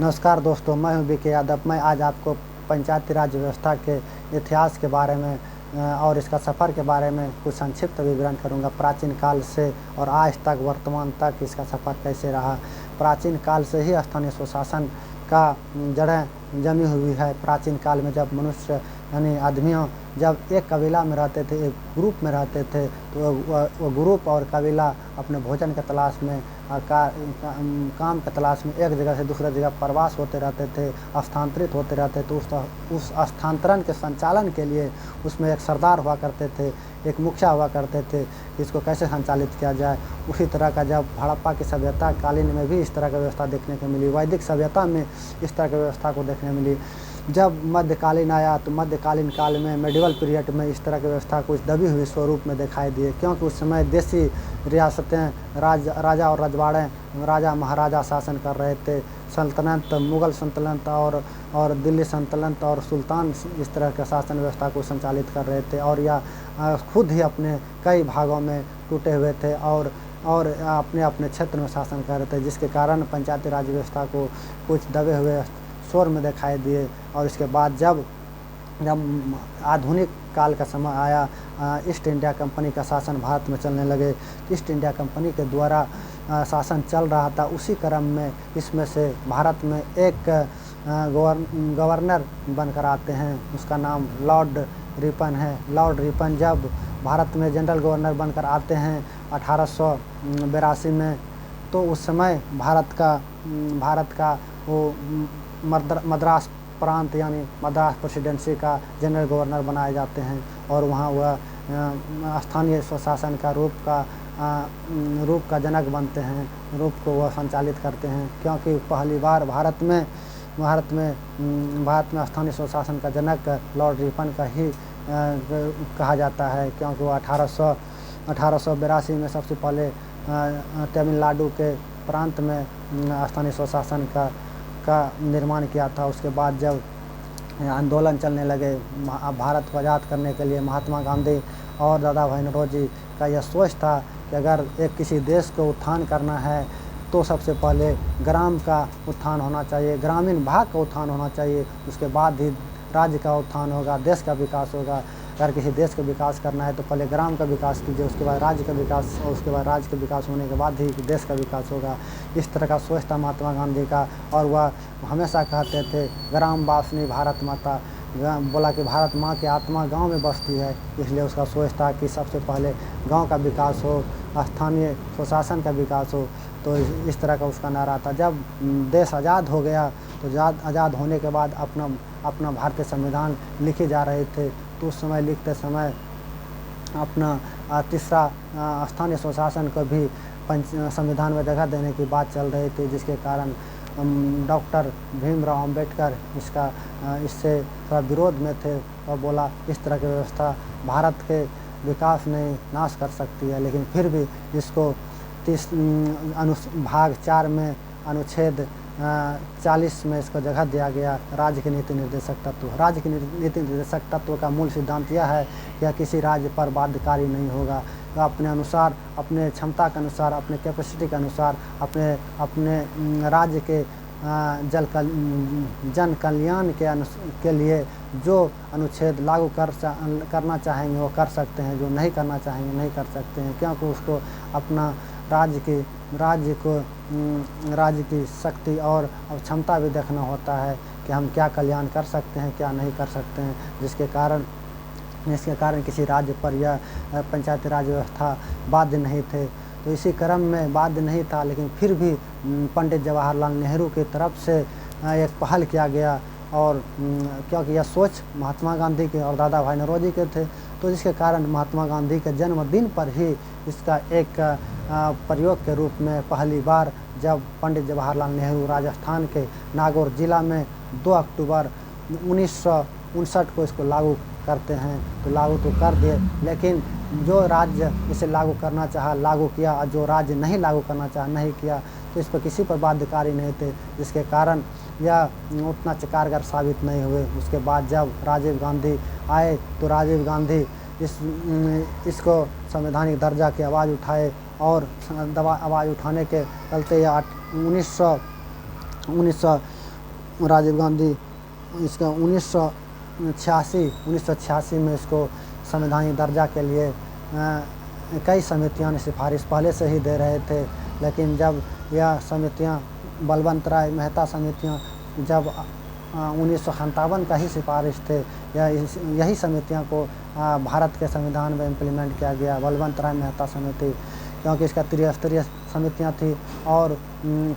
नमस्कार दोस्तों, मैं हूं बीके यादव। मैं आज आपको पंचायती राज व्यवस्था के इतिहास के बारे में और इसका सफ़र के बारे में कुछ संक्षिप्त विवरण करूंगा। प्राचीन काल से और आज तक वर्तमान तक इसका सफ़र कैसे रहा। प्राचीन काल से ही स्थानीय स्वशासन का जड़ें जमी हुई है। प्राचीन काल में जब मनुष्य यानी आदमियों जब एक कबीला में रहते थे, एक ग्रुप में रहते थे, तो वो ग्रुप और कबीला अपने भोजन के तलाश में काम के तलाश में एक जगह से दूसरी जगह प्रवास होते रहते थे, स्थानांतरित होते रहते। तो उस स्थानांतरण के संचालन के लिए उसमें एक सरदार हुआ करते थे, एक मुखिया हुआ करते थे कि इसको कैसे संचालित किया जाए। उसी तरह का जब हड़प्पा की सभ्यता कालीन में भी इस तरह की व्यवस्था देखने को मिली, वैदिक सभ्यता में इस तरह की व्यवस्था को देखने मिली। जब मध्यकालीन आया तो मध्यकालीन काल में मेडिवल पीरियड में इस तरह की व्यवस्था कुछ दबी हुई स्वरूप में दिखाई दिए, क्योंकि उस समय देसी रियासतें राजा और रजवाड़े राजा महाराजा शासन कर रहे थे। सल्तनत, मुग़ल सल्तनत और दिल्ली सल्तनत और सुल्तान इस तरह के शासन व्यवस्था को संचालित कर रहे थे, और यह खुद ही अपने कई भागों में टूटे हुए थे और अपने अपने क्षेत्र में शासन कर रहे थे, जिसके कारण पंचायती राज व्यवस्था को कुछ दबे हुए स्वर में दिखाई दिए। और इसके बाद जब आधुनिक काल का समय आया, ईस्ट इंडिया कंपनी का शासन भारत में चलने लगे। ईस्ट इंडिया कंपनी के द्वारा शासन चल रहा था। उसी क्रम में इसमें से भारत में एक गवर्नर बनकर आते हैं, उसका नाम लॉर्ड रिपन है। लॉर्ड रिपन जब भारत में जनरल गवर्नर बनकर आते हैं 1882 में, तो उस समय भारत का वो मद्रास प्रांत यानी मद्रास प्रेसिडेंसी का जनरल गवर्नर बनाए जाते हैं, और वहाँ वह स्थानीय स्वशासन का रूप का जनक बनते हैं, रूप को वह संचालित करते हैं। क्योंकि पहली बार भारत में स्थानीय स्वशासन का जनक लॉर्ड रिपन का ही कहा जाता है, क्योंकि वह 1882 में सबसे पहले तमिलनाडु के प्रांत में स्थानीय स्वशासन का निर्माण किया था। उसके बाद जब आंदोलन चलने लगे भारत को आज़ाद करने के लिए, महात्मा गांधी और दादा भाई नौरोजी का यह सोच था कि अगर किसी देश को उत्थान करना है तो सबसे पहले ग्राम का उत्थान होना चाहिए, ग्रामीण भाग का उत्थान होना चाहिए। उसके बाद ही राज्य का उत्थान होगा, देश का विकास होगा। अगर किसी देश का विकास करना है तो पहले ग्राम का विकास कीजिए, उसके बाद राज्य का विकास, और उसके बाद राज्य का विकास होने के बाद ही देश का विकास होगा। इस तरह का सोच था महात्मा गांधी का, और वह हमेशा कहते थे ग्राम वासनी भारत माता। बोला कि भारत माँ की आत्मा गांव में बसती है, इसलिए उसका सोच था कि सबसे पहले गांव का विकास हो, स्थानीय स्वशासन का विकास हो। तो इस तरह का उसका नारा था। जब देश आज़ाद हो गया तो आज़ाद होने के बाद अपना भारतीय संविधान लिखे जा रहे थे, तो उस समय लिखते समय अपना तीसरा स्थानीय स्वशासन को भी संविधान में जगह देने की बात चल रही थी, जिसके कारण डॉक्टर भीमराव अंबेडकर इससे थोड़ा विरोध में थे और बोला इस तरह की व्यवस्था भारत के विकास में नाश कर सकती है। लेकिन फिर भी इसको भाग 4 में अनुच्छेद 40 में इसको जगह दिया गया। राज्य के नीति निर्देशक तत्व। राज्य के नीति निर्देशक तत्व का मूल सिद्धांत यह है कि यह किसी राज्य पर बाध्यकारी नहीं होगा। तो अपने अनुसार, अपने क्षमता के अनुसार, अपने कैपेसिटी के अनुसार, अपने राज्य के जन कल्याण के लिए जो अनुच्छेद लागू करना चाहेंगे वो कर सकते हैं, जो नहीं करना चाहेंगे नहीं कर सकते हैं, क्योंकि उसको अपना राज्य की शक्ति और क्षमता भी देखना होता है कि हम क्या कल्याण कर सकते हैं, क्या नहीं कर सकते हैं, जिसके कारण किसी राज्य पर यह पंचायती राज व्यवस्था बाध्य नहीं थे। तो इसी क्रम में बाध्य नहीं था, लेकिन फिर भी पंडित जवाहरलाल नेहरू की तरफ से एक पहल किया गया, और क्योंकि यह सोच महात्मा गांधी के और दादा भाई नौरोजी के थे, तो जिसके कारण महात्मा गांधी के जन्मदिन पर ही इसका एक प्रयोग के रूप में पहली बार जब पंडित जवाहरलाल नेहरू राजस्थान के नागौर जिला में 2 अक्टूबर 1959 को इसको लागू करते हैं। तो लागू तो कर दिए, लेकिन जो राज्य इसे लागू करना चाहा लागू किया, और जो राज्य नहीं लागू करना चाहा नहीं किया। तो इस पर किसी पर बाध्यकारी नहीं थे, जिसके कारण यह उतना कारगर साबित नहीं हुए। उसके बाद जब राजीव गांधी आए तो राजीव गांधी इसको संवैधानिक दर्जा की आवाज़ उठाए, और आवाज़ उठाने के चलते यह 19 राजीव गांधी इसका 1986 में इसको संवैधानिक दर्जा के लिए कई समितियों ने सिफारिश पहले से ही दे रहे थे, लेकिन जब यह समितियां बलवंत राय मेहता समितियां जब 1957 का ही सिफारिश थे, यही समितियों को भारत के संविधान में इम्प्लीमेंट किया गया, बलवंत राय मेहता समिति, क्योंकि इसका त्रिस्तरीय समितियां थी और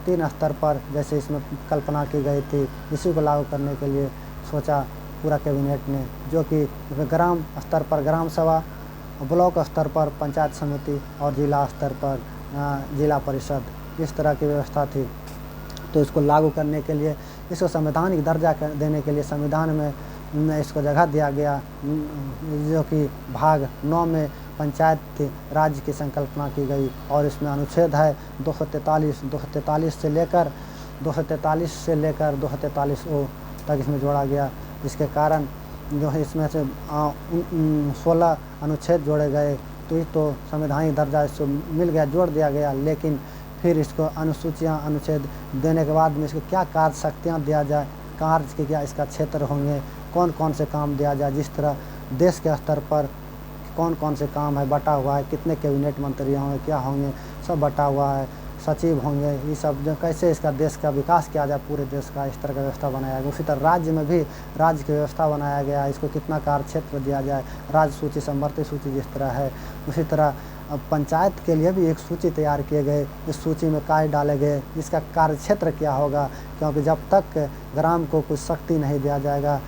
3 स्तर पर जैसे इसमें कल्पना की गई थी, इसी को लागू करने के लिए सोचा पूरा कैबिनेट ने, जो कि ग्राम स्तर पर ग्राम सभा, ब्लॉक स्तर पर पंचायत समिति और जिला स्तर पर जिला परिषद, इस तरह की व्यवस्था थी। तो इसको लागू करने के लिए, इसको संवैधानिक दर्जा देने के लिए संविधान में इसको जगह दिया गया, जो कि भाग 9 में पंचायत राज की संकल्पना की गई और इसमें अनुच्छेद है 243 से लेकर 243 तक इसमें जोड़ा गया। इसके कारण जो है इसमें से 16 अनुच्छेद जोड़े गए, तो ये तो संवैधानिक दर्जा इसको मिल गया, जोड़ दिया गया। लेकिन फिर इसको अनुच्छेद देने के बाद में इसको क्या कार्य शक्तियाँ दिया जाए, कार्य के क्या इसका क्षेत्र होंगे, कौन कौन से काम दिया जाए, जिस तरह देश के स्तर पर कौन कौन से काम है बटा हुआ है, कितने कैबिनेट मंत्री होंगे, क्या होंगे, सब बटा हुआ है, सचिव होंगे, ये सब जो कैसे इसका देश का विकास किया जाए पूरे देश का, इस तरह का व्यवस्था बनाया गया। उसी तरह राज्य में भी राज्य की व्यवस्था बनाया गया, इसको कितना कार्य क्षेत्र दिया जाए, राज्य सूची, समवर्ती सूची जिस तरह है, उसी तरह पंचायत के लिए भी एक सूची तैयार किए गए, इस सूची में कार्य डाले गए, इसका कार्य क्षेत्र क्या होगा, क्योंकि जब तक ग्राम को कुछ शक्ति नहीं दिया जाएगा,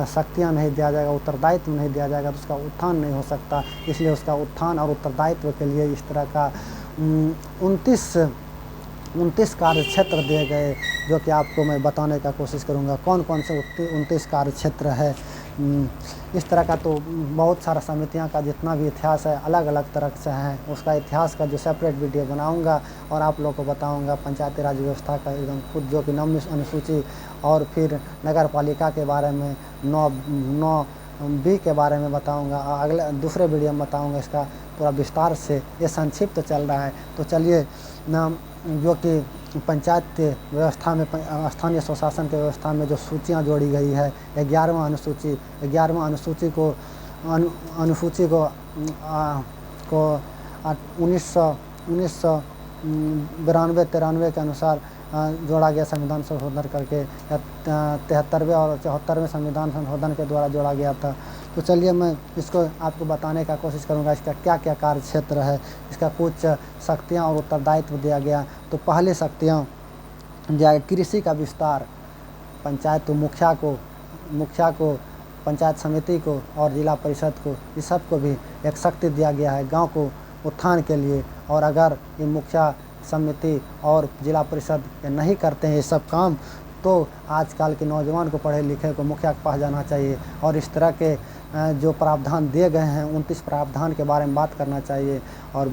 शक्तियाँ नहीं दिया जाएगा, उत्तरदायित्व नहीं दिया जाएगा, तो उसका उत्थान नहीं हो सकता। इसलिए उसका उत्थान और उत्तरदायित्व के लिए इस तरह का 29 कार्य क्षेत्र दिए गए, जो कि आपको मैं बताने का कोशिश करूँगा कौन कौन से 29 कार्य क्षेत्र है। इस तरह का तो बहुत सारा समितियां का जितना भी इतिहास है अलग अलग तरह से हैं, उसका इतिहास का जो सेपरेट वीडियो बनाऊंगा और आप लोगों को बताऊंगा पंचायती राज व्यवस्था का एकदम खुद, जो कि 9वीं अनुसूची, और फिर नगर पालिका के बारे में 9B के बारे में बताऊंगा, अगले दूसरे वीडियो में बताऊंगा इसका पूरा विस्तार से। ये संक्षिप्त चल रहा है, तो चलिए जो कि पंचायत व्यवस्था में स्थानीय स्वशासन की व्यवस्था में जो सूचियाँ जोड़ी गई है, 11वां अनुसूची को 1992-93 के अनुसार जोड़ा गया, संविधान संशोधन करके 73वें और 74वें संविधान संशोधन के द्वारा जोड़ा गया था। तो चलिए मैं इसको आपको बताने का कोशिश करूंगा, इसका क्या क्या कार्य क्षेत्र है, इसका कुछ शक्तियां और उत्तरदायित्व दिया गया। तो पहले शक्तियां दिया गया कृषि का विस्तार, पंचायत मुखिया को पंचायत समिति को और जिला परिषद को, इस सब को भी एक शक्ति दिया गया है गांव को उत्थान के लिए। और अगर ये मुखिया समिति और जिला परिषद नहीं करते हैं ये सब काम, तो आजकल के नौजवान को, पढ़े लिखे को मुखिया के पास जाना चाहिए और इस तरह के जो प्रावधान दिए गए हैं 29 प्रावधान के बारे में बात करना चाहिए। और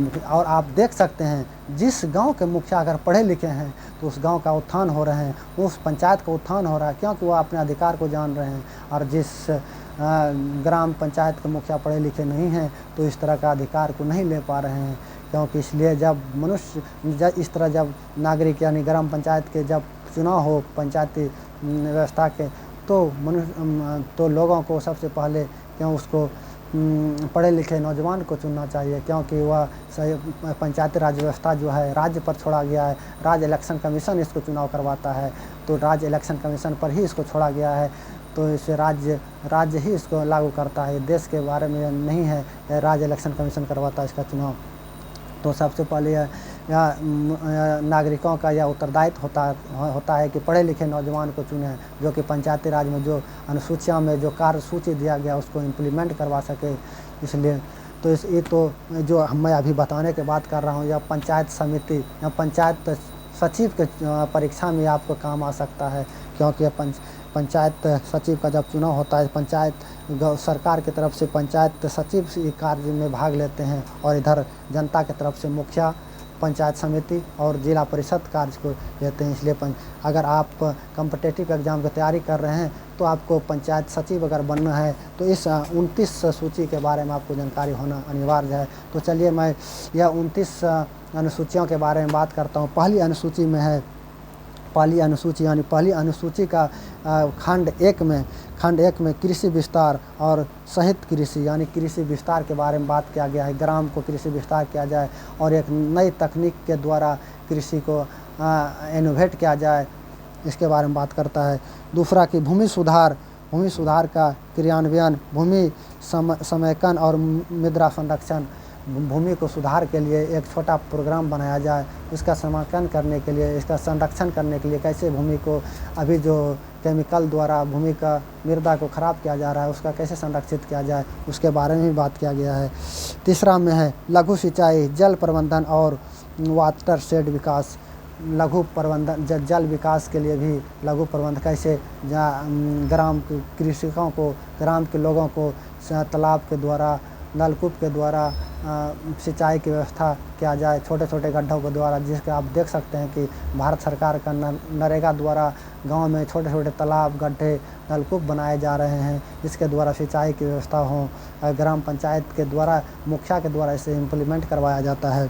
आप देख सकते हैं जिस गांव के मुखिया अगर पढ़े लिखे हैं तो उस गांव का उत्थान हो रहे हैं, उस पंचायत का उत्थान हो रहा है, क्योंकि वो अपने अधिकार को जान रहे हैं। और जिस ग्राम पंचायत के मुखिया पढ़े लिखे नहीं हैं तो इस तरह का अधिकार को नहीं ले पा रहे हैं, क्योंकि इसलिए जब इस तरह जब नागरिक यानी ग्राम पंचायत के जब चुनाव हो पंचायती व्यवस्था के, तो लोगों को सबसे पहले उसको पढ़े लिखे नौजवान को चुनना चाहिए, क्योंकि वह पंचायती राज व्यवस्था जो है राज्य पर छोड़ा गया है। राज्य इलेक्शन कमीशन इसको चुनाव करवाता है, तो राज्य इलेक्शन कमीशन पर ही इसको छोड़ा गया है, तो इसे राज्य ही इसको लागू करता है, देश के बारे में नहीं है, राज्य इलेक्शन कमीशन करवाता है इसका चुनाव। तो सबसे पहले नागरिकों का यह उत्तरदायित्व होता है कि पढ़े लिखे नौजवान को चुने, जो कि पंचायती राज में जो अनुसूचियों में जो कार्य सूची दिया गया उसको इम्प्लीमेंट करवा सके। इसलिए तो ये तो जो मैं अभी बताने के बात कर रहा हूँ, यह पंचायत समिति या पंचायत सचिव के परीक्षा में आपको काम आ सकता है, क्योंकि पंचायत सचिव का जब चुनाव होता है, पंचायत सरकार की तरफ से पंचायत सचिव कार्य में भाग लेते हैं और इधर जनता की तरफ से मुखिया पंचायत समिति और जिला परिषद कार्य को लेते हैं। इसलिए अगर आप कॉम्पिटिटिव एग्ज़ाम की तैयारी कर रहे हैं तो आपको पंचायत सचिव अगर बनना है तो इस 29 सूची के बारे में आपको जानकारी होना अनिवार्य है। तो चलिए मैं यह 29 अनुसूचियों के बारे में बात करता हूँ। पहली अनुसूची में है पहली अनुसूची यानी पहली अनुसूची का खंड एक में कृषि विस्तार और सहित कृषि यानी कृषि विस्तार के बारे में बात किया गया है। ग्राम को कृषि विस्तार किया जाए और एक नई तकनीक के द्वारा कृषि को इनोवेट किया जाए, इसके बारे में बात करता है। दूसरा कि भूमि सुधार का क्रियान्वयन, भूमि समेकन और मृदा संरक्षण, भूमि को सुधार के लिए एक छोटा प्रोग्राम बनाया जाए, इसका समेकन करने के लिए, इसका संरक्षण करने के लिए कैसे भूमि को अभी जो केमिकल द्वारा भूमि का मृदा को ख़राब किया जा रहा है उसका कैसे संरक्षित किया जाए, उसके बारे में भी बात किया गया है। तीसरा में है लघु सिंचाई, जल प्रबंधन और वाटर शेड विकास, लघु प्रबंधन जल विकास के लिए भी लघु प्रबंध कैसे ग्राम के कृषकों को, ग्राम के लोगों को तालाब के द्वारा, नलकूप के द्वारा सिंचाई की व्यवस्था किया जाए, छोटे छोटे गड्ढों के द्वारा, जिसके आप देख सकते हैं कि भारत सरकार का नरेगा द्वारा गांव में छोटे छोटे तालाब, गड्ढे, नलकूप बनाए जा रहे हैं, जिसके द्वारा सिंचाई की व्यवस्था हो। ग्राम पंचायत के द्वारा, मुखिया के द्वारा इसे इम्प्लीमेंट करवाया जाता है।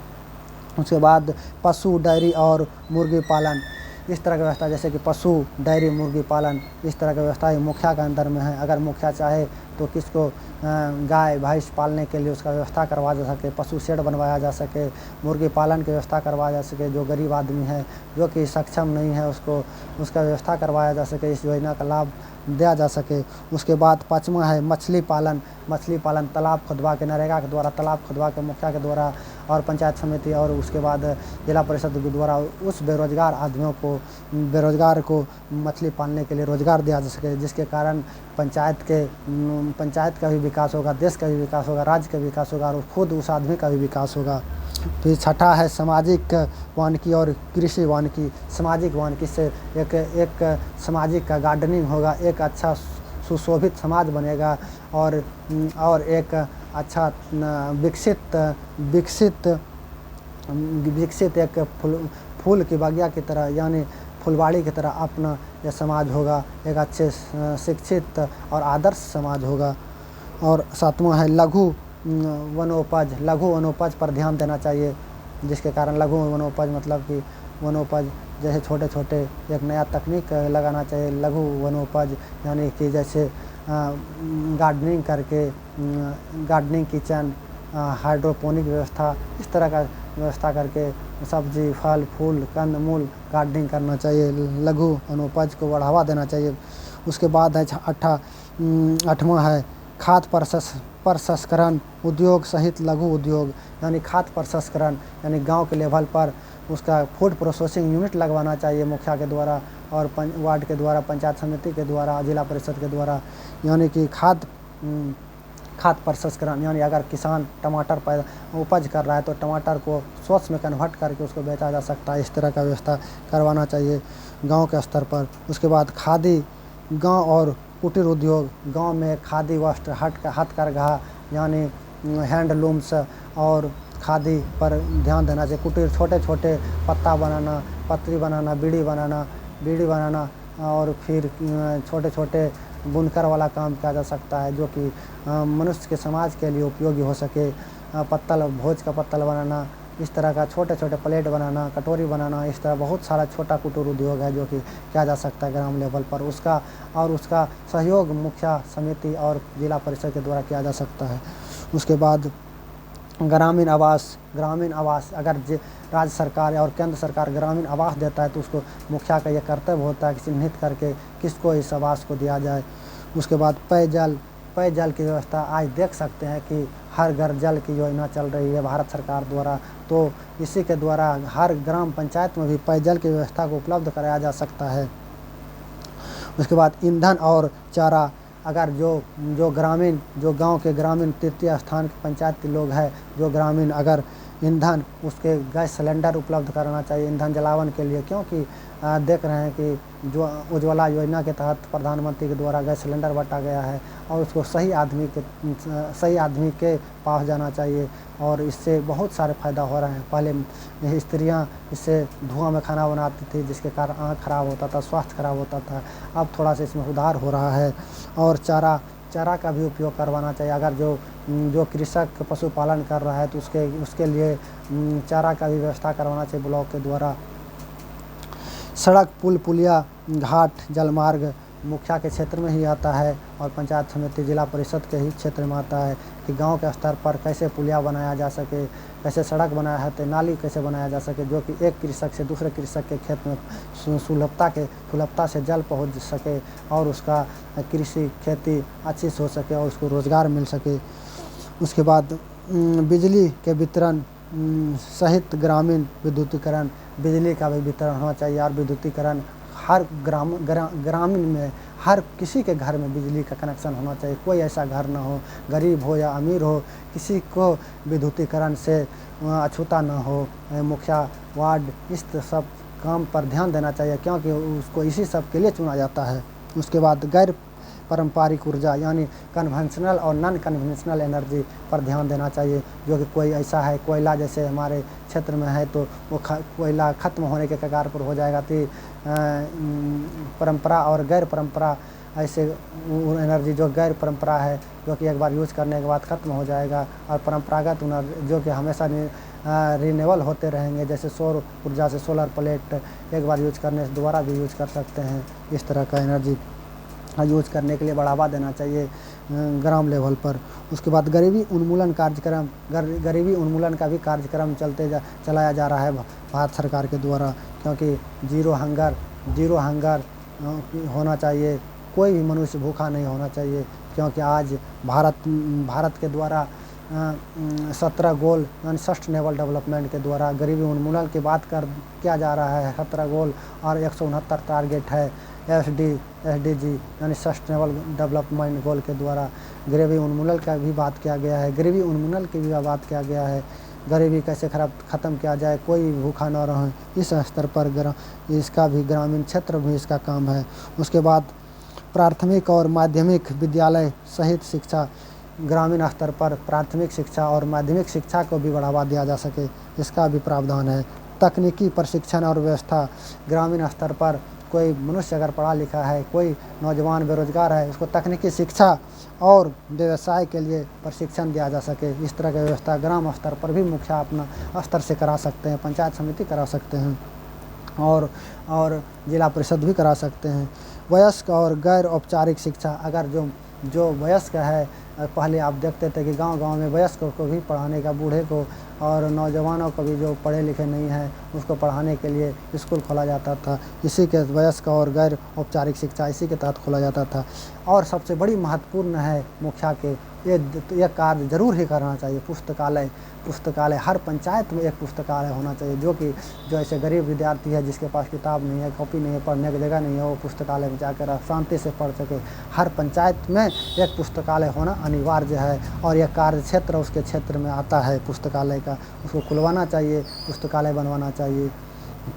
उसके बाद पशु, डेयरी और मुर्गी पालन, इस तरह की व्यवस्था, जैसे कि पशु, डेयरी, मुर्गी पालन, इस तरह की व्यवस्था मुखिया के अंदर में है। अगर मुखिया चाहे तो किसको गाय भैंस पालने के लिए उसका व्यवस्था करवा जा सके, पशु शेड बनवाया जा सके, मुर्गी पालन की व्यवस्था करवाया जा सके, जो गरीब आदमी है, जो कि सक्षम नहीं है, उसको उसका व्यवस्था करवाया जा सके, इस योजना का लाभ दिया जा सके। उसके बाद पाँचवा है मछली पालन तालाब खुदवा के, नरेगा के द्वारा तालाब खुदवा के मुखिया के द्वारा और पंचायत समिति और उसके बाद जिला परिषद के द्वारा उस बेरोजगार आदमियों को, बेरोजगार को मछली पालने के लिए रोजगार दिया जा सके, जिसके कारण पंचायत का भी विकास होगा, देश का भी विकास होगा, राज्य का विकास होगा और खुद उस आदमी का भी विकास होगा। फिर छठा है सामाजिक वानिकी और कृषि वानिकी। सामाजिक वानिकी से एक सामाजिक का गार्डनिंग होगा, एक अच्छा सुशोभित समाज बनेगा और एक अच्छा विकसित एक फूल की बगिया की तरह यानी फुलवाड़ी की तरह अपना यह समाज होगा, एक अच्छे शिक्षित और आदर्श समाज होगा। और सातवां है लघु वनोपज पर ध्यान देना चाहिए, जिसके कारण लघु वनोपज मतलब कि वनोपज जैसे छोटे छोटे एक नया तकनीक लगाना चाहिए। लघु वनोपज यानी कि जैसे गार्डनिंग करके, गार्डनिंग किचन, हाइड्रोपोनिक व्यवस्था, इस तरह का व्यवस्था करके सब्जी, फल, फूल, कंद मूल गार्डनिंग करना चाहिए, लघु वनोपज को बढ़ावा देना चाहिए। उसके बाद है आठवां है खाद्य प्रसंस्करण उद्योग सहित लघु उद्योग, यानी खाद्य प्रसंस्करण यानी गांव के लेवल पर उसका फूड प्रोसेसिंग यूनिट लगवाना चाहिए मुखिया के द्वारा और वार्ड के द्वारा, पंचायत समिति के द्वारा, जिला परिषद के द्वारा, यानी कि खाद्य प्रसंस्करण यानी अगर किसान टमाटर उपज कर रहा है तो टमाटर को सॉस में कन्वर्ट करके उसको बेचा जा सकता है, इस तरह का व्यवस्था करवाना चाहिए गांव के स्तर पर। उसके बाद खादी गांव और कुटीर उद्योग, गांव में खादी वस्त्र, हथकरघा यानी हैंडलूम्स और खादी पर ध्यान देना चाहिए। कुटीर छोटे छोटे पत्ता बनाना, पत्री बनाना, बीड़ी बनाना और फिर छोटे छोटे बुनकर वाला काम किया जा सकता है, जो कि मनुष्य के समाज के लिए उपयोगी हो सके। भोज का पत्तल बनाना, इस तरह का छोटे छोटे प्लेट बनाना, कटोरी बनाना, इस तरह बहुत सारा छोटा कुटीर उद्योग है जो कि किया जा सकता है ग्राम लेवल पर। उसका सहयोग मुखिया समिति और जिला परिषद के द्वारा किया जा सकता है। उसके बाद ग्रामीण आवास अगर राज्य सरकार और केंद्र सरकार ग्रामीण आवास देता है तो उसको मुखिया का यह कर्तव्य होता है कि चिन्हित करके किसको इस आवास को दिया जाए। उसके बाद पेयजल की व्यवस्था आज देख सकते हैं कि हर घर जल की योजना चल रही है भारत सरकार द्वारा, तो इसी के द्वारा हर ग्राम पंचायत में भी पेयजल की व्यवस्था को उपलब्ध कराया जा सकता है। उसके बाद ईंधन और चारा, अगर जो गांव के ग्रामीण तृतीय स्थान के पंचायत के लोग हैं, जो ग्रामीण अगर ईंधन उसके गैस सिलेंडर उपलब्ध कराना चाहिए ईंधन जलावन के लिए, क्योंकि देख रहे हैं कि जो उज्ज्वला योजना के तहत प्रधानमंत्री के द्वारा गैस सिलेंडर बांटा गया है और उसको सही आदमी के पास जाना चाहिए और इससे बहुत सारे फ़ायदा हो रहे हैं। पहले स्त्रियां इससे धुआं में खाना बनाती थी जिसके कारण आँख खराब होता था, स्वास्थ्य खराब होता था, अब थोड़ा सा इसमें सुधार हो रहा है। और चारा का भी उपयोग करवाना चाहिए। अगर जो कृषक पशुपालन कर रहा है तो उसके लिए चारा का भी व्यवस्था करवाना चाहिए ब्लॉक के द्वारा। सड़क, पुल, पुलिया, घाट, जलमार्ग मुखिया के क्षेत्र में ही आता है और पंचायत समिति जिला परिषद के ही क्षेत्र में आता है कि गांव के स्तर पर कैसे पुलिया बनाया जा सके, कैसे सड़क बनाया है, तो नाली कैसे बनाया जा सके, जो कि एक कृषक से दूसरे कृषक के खेत में सुलभता से जल पहुंच सके और उसका कृषि खेती अच्छी से हो सके और उसको रोज़गार मिल सके। उसके बाद बिजली के वितरण सहित ग्रामीण विद्युतीकरण, बिजली का भी वितरण होना चाहिए और विद्युतीकरण हर ग्रामीण में हर किसी के घर में बिजली का कनेक्शन होना चाहिए। कोई ऐसा घर ना हो, गरीब हो या अमीर हो, किसी को विद्युतीकरण से अछूता ना हो। मुखिया वार्ड इस सब काम पर ध्यान देना चाहिए क्योंकि उसको इसी सब के लिए चुना जाता है। उसके बाद गैर पारंपरिक ऊर्जा यानी कन्वेंशनल और नॉन कन्वेंशनल एनर्जी पर ध्यान देना चाहिए, जो कि कोई ऐसा है कोयला जैसे हमारे क्षेत्र में है तो वो कोयला ख़त्म होने के कगार पर हो जाएगा, तो परंपरा और गैर परंपरा ऐसे एनर्जी जो गैर परंपरा है जो कि एक बार यूज करने के बाद ख़त्म हो जाएगा, और परंपरागत जो कि हमेशा रिन्यूएबल होते रहेंगे, जैसे सौर ऊर्जा से सोलर प्लेट एक बार यूज करने से दोबारा भी यूज कर सकते हैं। इस तरह का एनर्जी यूज करने के लिए बढ़ावा देना चाहिए ग्राम लेवल पर। उसके बाद गरीबी उन्मूलन कार्यक्रम, गरीबी उन्मूलन का भी कार्यक्रम चलाया जा रहा है भारत सरकार के द्वारा, क्योंकि जीरो हंगर होना चाहिए, कोई भी मनुष्य भूखा नहीं होना चाहिए, क्योंकि आज भारत के द्वारा 17 गोल यानी सस्टेनेबल डेवलपमेंट के द्वारा गरीबी उन्मूलन की बात किया जा रहा है। 17 गोल और 169 टारगेट है SDG यानी सस्टेनेबल डेवलपमेंट गोल के द्वारा गरीबी उन्मूलन का भी बात किया गया है। गरीबी उन्मूलन की भी बात किया गया है, गरीबी कैसे ख़त्म किया जाए, कोई भूखा न रहे, इस स्तर पर इसका भी ग्रामीण क्षेत्र में इसका काम है। उसके बाद प्राथमिक और माध्यमिक विद्यालय सहित शिक्षा, ग्रामीण स्तर पर प्राथमिक शिक्षा और माध्यमिक शिक्षा को भी बढ़ावा दिया जा सके, इसका भी प्रावधान है। तकनीकी प्रशिक्षण और व्यवस्था, ग्रामीण स्तर पर कोई मनुष्य अगर पढ़ा लिखा है, कोई नौजवान बेरोजगार है, उसको तकनीकी शिक्षा और व्यवसाय के लिए प्रशिक्षण दिया जा सके, इस तरह की व्यवस्था ग्राम स्तर पर भी मुखिया अपना स्तर से करा सकते हैं, पंचायत समिति करा सकते हैं और जिला परिषद भी करा सकते हैं। वयस्क और गैर औपचारिक शिक्षा, अगर जो वयस्क है, पहले आप देखते थे कि गांव-गांव में वयस्कों को भी पढ़ाने का, बूढ़े को और नौजवानों को भी जो पढ़े लिखे नहीं हैं उसको पढ़ाने के लिए स्कूल खोला जाता था, इसी के वयस्क और गैर औपचारिक शिक्षा इसी के तहत खोला जाता था। और सबसे बड़ी महत्वपूर्ण है मुखिया के ये कार्य जरूर ही करना चाहिए, पुस्तकालय हर पंचायत में एक पुस्तकालय होना चाहिए, जो ऐसे गरीब विद्यार्थी है जिसके पास किताब नहीं है, कॉपी नहीं है, पढ़ने की जगह नहीं है, वो पुस्तकालय में जाकर शांति से पढ़ सके। हर पंचायत में एक पुस्तकालय होना अनिवार्य है और यह कार्य क्षेत्र उसके क्षेत्र में आता है पुस्तकालय का, उसको खुलवाना चाहिए, पुस्तकालय बनवाना चाहिए।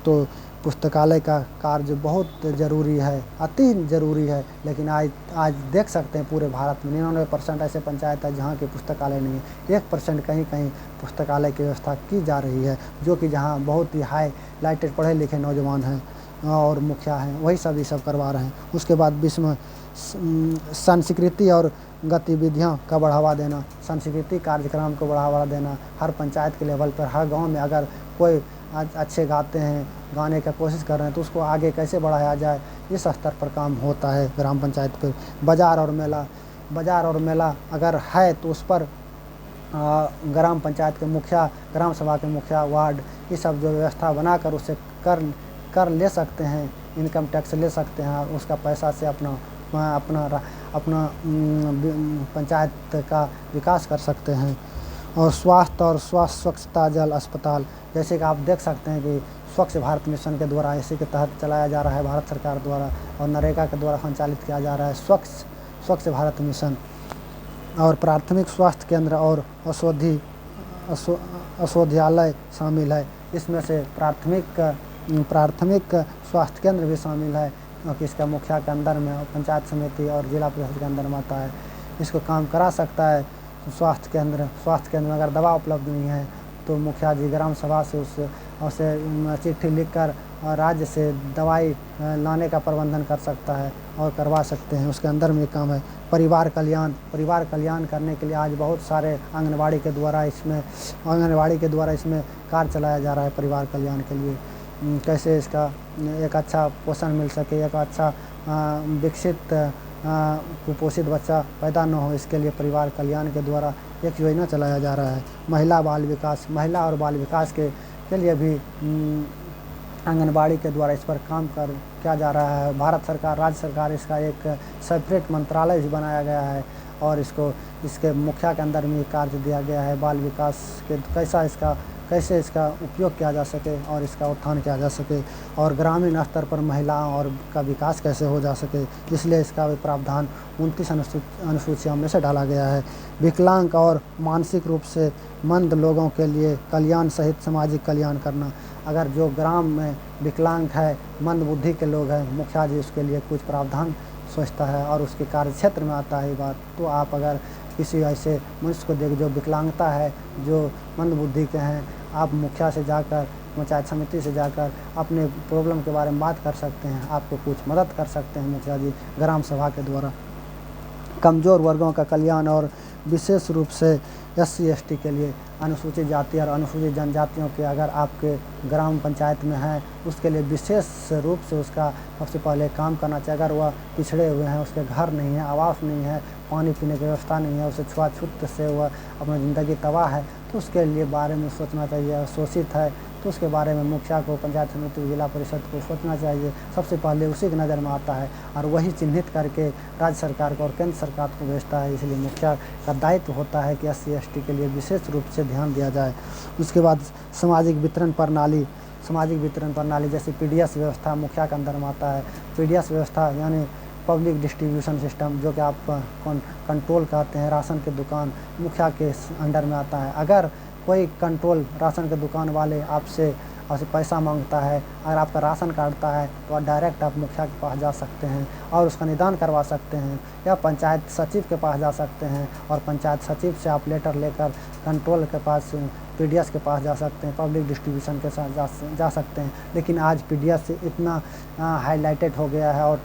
तो पुस्तकालय का कार्य बहुत ज़रूरी है, अति ज़रूरी है, लेकिन आज देख सकते हैं पूरे भारत में 99% ऐसे पंचायत है जहाँ की पुस्तकालय नहीं है। 1% कहीं पुस्तकालय की व्यवस्था की जा रही है, जो कि जहाँ बहुत ही हाईलाइटेड पढ़े लिखे नौजवान हैं और मुखिया हैं, वही ये सब करवा रहे हैं। उसके बाद विश्व संस्कृति और गतिविधियों का बढ़ावा देना, संस्कृति कार्यक्रम को बढ़ावा देना, हर पंचायत के लेवल पर, हर गाँव में अगर कोई अच्छे गाते हैं, गाने का कोशिश कर रहे हैं तो उसको आगे कैसे बढ़ाया जाए, इस स्तर पर काम होता है ग्राम पंचायत पर। बाज़ार और मेला अगर है तो उस पर ग्राम पंचायत के मुखिया, ग्राम सभा के मुखिया, वार्ड, ये सब जो व्यवस्था बनाकर उसे कर ले सकते हैं, इनकम टैक्स ले सकते हैं और उसका पैसा से अपना पंचायत का विकास कर सकते हैं। और स्वास्थ्य, स्वच्छता, जल, अस्पताल, जैसे कि आप देख सकते हैं कि स्वच्छ भारत मिशन के द्वारा इसी के तहत चलाया जा रहा है भारत सरकार द्वारा, और नरेगा के द्वारा संचालित किया जा रहा है स्वच्छ भारत मिशन। और प्राथमिक स्वास्थ्य केंद्र और औषधालय शामिल है, इसमें से प्राथमिक स्वास्थ्य केंद्र भी शामिल है, क्योंकि इसका मुखिया के अंदर में, पंचायत समिति और जिला परिषद के अंदर में आता है, इसको काम करा सकता है। स्वास्थ्य केंद्र में अगर दवा उपलब्ध नहीं है तो मुखिया जी ग्राम सभा से उसे चिट्ठी लिखकर राज्य से दवाई लाने का प्रबंधन कर सकता है और करवा सकते हैं, उसके अंदर में काम है। परिवार कल्याण करने के लिए आज बहुत सारे आंगनबाड़ी के द्वारा इसमें कार्य चलाया जा रहा है परिवार कल्याण के लिए। कैसे इसका एक अच्छा पोषण मिल सके, एक अच्छा विकसित कुपोषित बच्चा पैदा न हो, इसके लिए परिवार कल्याण के द्वारा एक योजना चलाया जा रहा है। महिला और बाल विकास के लिए भी आंगनबाड़ी के द्वारा इस पर काम किया जा रहा है। भारत सरकार, राज्य सरकार, इसका एक सेपरेट मंत्रालय भी बनाया गया है और इसके मुखिया के अंदर में कार्य दिया गया है। बाल विकास के कैसे इसका उपयोग किया जा सके और इसका उत्थान किया जा सके और ग्रामीण स्तर पर महिलाओं और का विकास कैसे हो जा सके, इसलिए इसका भी प्रावधान 29 अनुसूचियों में से डाला गया है। विकलांग और मानसिक रूप से मंद लोगों के लिए कल्याण सहित सामाजिक कल्याण करना। अगर जो ग्राम में विकलांग है, मंद बुद्धि के लोग हैं, मुखिया जी उसके लिए कुछ प्रावधान सोचता है और उसके कार्य क्षेत्र में आता है ये बात, तो आप अगर किसी ऐसे मनुष्य को देख जो विकलांगता है, जो मंद बुद्धि के हैं, आप मुखिया से जाकर, पंचायत समिति से जाकर अपने प्रॉब्लम के बारे में बात कर सकते हैं, आपको कुछ मदद कर सकते हैं मुखिया जी ग्राम सभा के द्वारा। कमज़ोर वर्गों का कल्याण और विशेष रूप से SC/ST के लिए, अनुसूचित जाति और अनुसूचित जनजातियों के अगर आपके ग्राम पंचायत में हैं, उसके लिए विशेष रूप से उसका सबसे पहले काम करना चाहिए। अगर वह पिछड़े हुए हैं, उसके घर नहीं है, आवास नहीं है, पानी पीने की व्यवस्था नहीं है, उसे छुआछूत से वह अपनी ज़िंदगी तबाह है, तो उसके लिए बारे में सोचना चाहिए। शोषित है तो उसके बारे में मुखिया को, पंचायत समिति, जिला परिषद को सोचना चाहिए। सबसे पहले उसी की नज़र में आता है और वही चिन्हित करके राज्य सरकार को और केंद्र सरकार को भेजता है। इसलिए मुखिया का दायित्व होता है कि SC/ST के लिए विशेष रूप से ध्यान दिया जाए। उसके बाद सामाजिक वितरण प्रणाली जैसे PDS व्यवस्था मुखिया के अंदर में आता है। PDS व्यवस्था यानी पब्लिक डिस्ट्रीब्यूशन सिस्टम, जो कि आप कंट्रोल कहते हैं, राशन की दुकान मुखिया के अंडर में आता है। अगर कोई कंट्रोल राशन के दुकान वाले आपसे पैसा मांगता है, अगर आपका राशन काटता है, तो डायरेक्ट आप मुखिया के पास जा सकते हैं और उसका निदान करवा सकते हैं, या पंचायत सचिव के पास जा सकते हैं और पंचायत सचिव से आप लेटर लेकर कंट्रोल के पास, PDS के पास जा सकते हैं, पब्लिक डिस्ट्रीब्यूशन के साथ जा सकते हैं। लेकिन आज PDS इतना हाईलाइटेड हो गया है और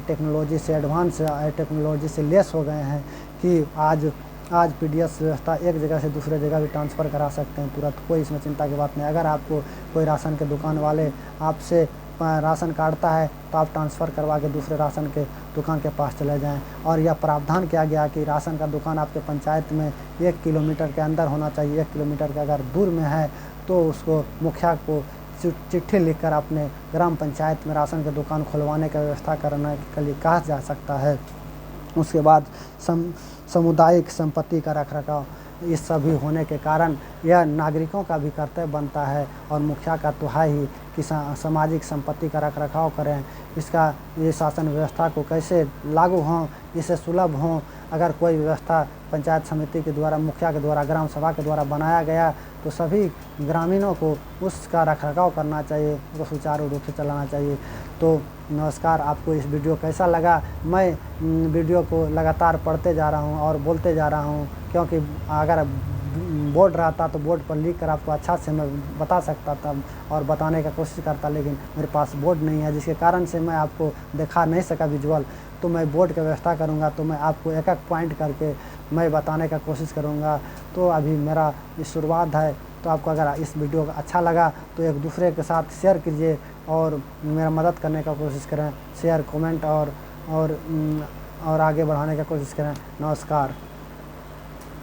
टेक्नोलॉजी से एडवांस, टेक्नोलॉजी से लेस हो गए हैं कि आज PDS व्यवस्था एक जगह से दूसरे जगह भी ट्रांसफ़र करा सकते हैं तुरंत, कोई इसमें चिंता की बात नहीं। अगर आपको कोई राशन के दुकान वाले आपसे राशन काटता है, तो आप ट्रांसफ़र करवा के दूसरे राशन के दुकान के पास चले जाएं। और यह प्रावधान किया गया कि राशन का दुकान आपके पंचायत में 1 किलोमीटर के अंदर होना चाहिए। 1 किलोमीटर के अगर दूर में है तो उसको मुखिया को चिट्ठी लिखकर अपने ग्राम पंचायत में राशन की दुकान खुलवाने की व्यवस्था करने के लिए कहा जा सकता है। उसके बाद सामुदायिक संपत्ति का रखरखाव, इस सभी होने के कारण यह नागरिकों का भी कर्तव्य बनता है और मुखिया का तो है ही कि सामाजिक संपत्ति का रखरखाव करें। ये शासन व्यवस्था को कैसे लागू हों, इसे सुलभ हों। अगर कोई व्यवस्था पंचायत समिति के द्वारा, मुखिया के द्वारा, ग्राम सभा के द्वारा बनाया गया, तो सभी ग्रामीणों को उसका रखरखाव करना चाहिए, उसको सुचारू रूप से चलाना चाहिए। तो नमस्कार, आपको इस वीडियो कैसा लगा? मैं वीडियो को लगातार पढ़ते जा रहा हूँ और बोलते जा रहा हूँ, क्योंकि अगर बोर्ड रहता तो बोर्ड पर लिख कर आपको अच्छा से मैं बता सकता था और बताने का कोशिश करता, लेकिन मेरे पास बोर्ड नहीं है, जिसके कारण से मैं आपको दिखा नहीं सका विजुअल। तो मैं बोर्ड की व्यवस्था करूँगा, तो मैं आपको एक एक पॉइंट करके मैं बताने का कोशिश करूँगा। तो अभी मेरा ये शुरुआत है, तो आपको अगर इस वीडियो अच्छा लगा तो एक दूसरे के साथ शेयर कीजिए और मेरा मदद करने का कोशिश करें, शेयर, कमेंट और आगे बढ़ाने का कोशिश करें। नमस्कार।